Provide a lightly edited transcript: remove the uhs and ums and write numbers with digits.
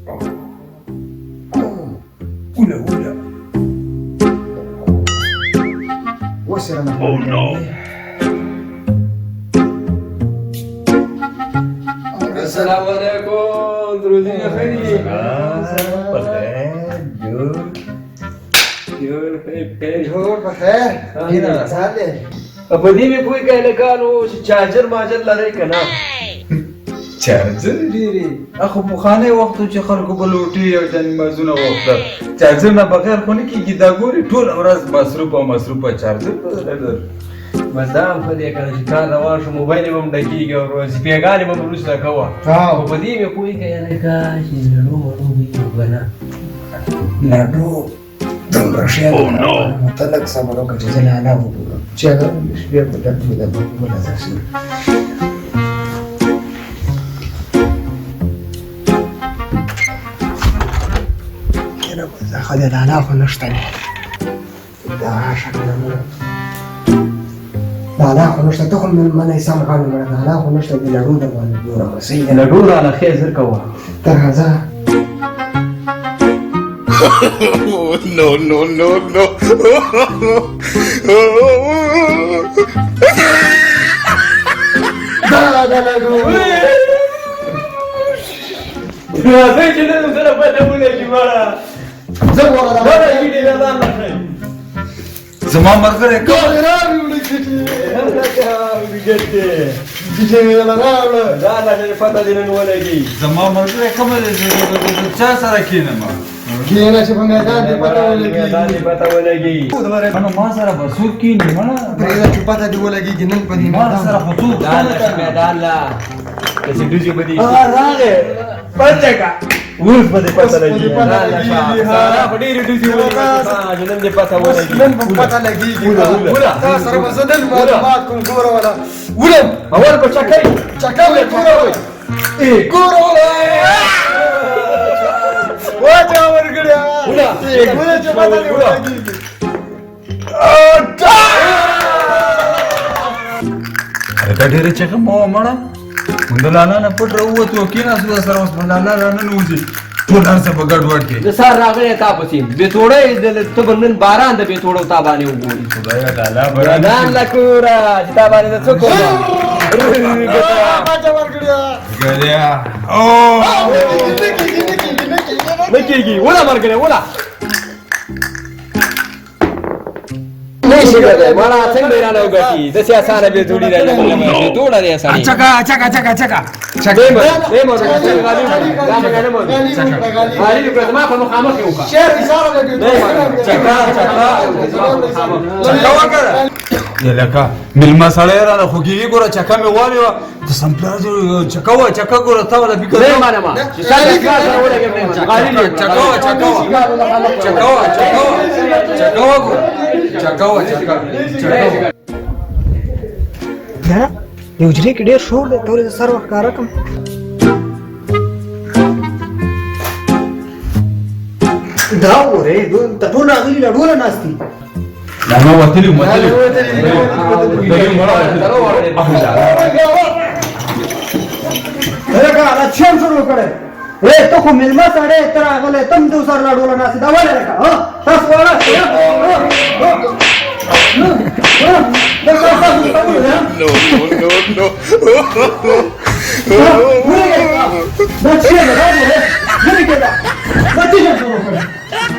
Ula. Oh no. Assalamualaikum. Terusin ya Feni. په دې مې پوي کله کانو چې چارجر ماجر لري کنه چارجر ډیری اخو په خانه وخت چې خلکو بلوټي او جن مازونه وخت چارجر نه بغیر خو نه کیږي دا ګوري ټول ورځ مصروفه چارجر مدام په دې کنه چې کار روان شو موبایل هم ډکیږي او ورځ پیغام هم وروسته کوه په دې مې پوي کله چې لړو وګنا لاډو دومره شی مطلق صبر وکړه چې زه نه وګورم چې هغه شپې په درد مې د بل ځای کنه زه خو دې نه خو نشته دا شکل نه دا خو نشته ته خو منې سم غواړم دا خو نشته د لاډو د باندې ګورم صحیح لړو را نه خیر کوه تر هزار no. دا لګو زه چې نن سره پته ولې چې مړه زه ورته دا دې نه ځان نه زما مرګره راوي ولګټي چې نه لګاوله دا نه پته دې نه ولګي زما مرګره کومه دې چا سره کینم کینه چې په میدان دې پته ولګي پته ولګي نو ما سره بسوک کینې مړه پرې چې پته دې ولګي نن په دې ما سره بسوک دا میدان لا چې دوی په دې راغې پټکا ورس په دې پته لګي پته لګي ها ډېر دوی جنن دې پته ولګي نن په پته لګي تاسو سره مزدل معلومات کوم ګوره ولا ولم اول په چکای چکاوي ګوره ګوره واجا ورګړیا ولا چې پته دې ولګي دا ډېر چې کوم مړه مندلانا نه پټ راووتو کینا سره اوس مندلانا نه نوځي ټول ارزه په ګډ وډ کې د سار راغلی تا پسې به توړې د تبنن باران د به توړو تا باندې وګوري خدای تعالی برادان لکورا چې تا باندې څه کوم واجا ورګړیا ګړیا او نکیږي ولا مرګره ولا نشي کېدای مالا څنګه بیرانه وګټي د سیاسانه به جوړی راځي به توړه دی سړی چکا دې مو غالي دا مګنه مو غالي په ما په مخامخ یو کا شهر اشاره لګي چکا وکړه یلکا ملما سړی را خو کیږي ګوره چکا مې والی و د سمپلار چکا ګوره تا ولا فکر نه مانه ما چې سړی کار سره ولګي غالي چکا یو جری کې ډېر شور دی ټول سر وخت کار کوم دا وره د ټول غلي لډول ناشتي دا نو وتلی هغه را چم شروع کړي ته خو ملما سره تر هغه تم د سر لډول ناشتي دا وله ها تاسو ولا No.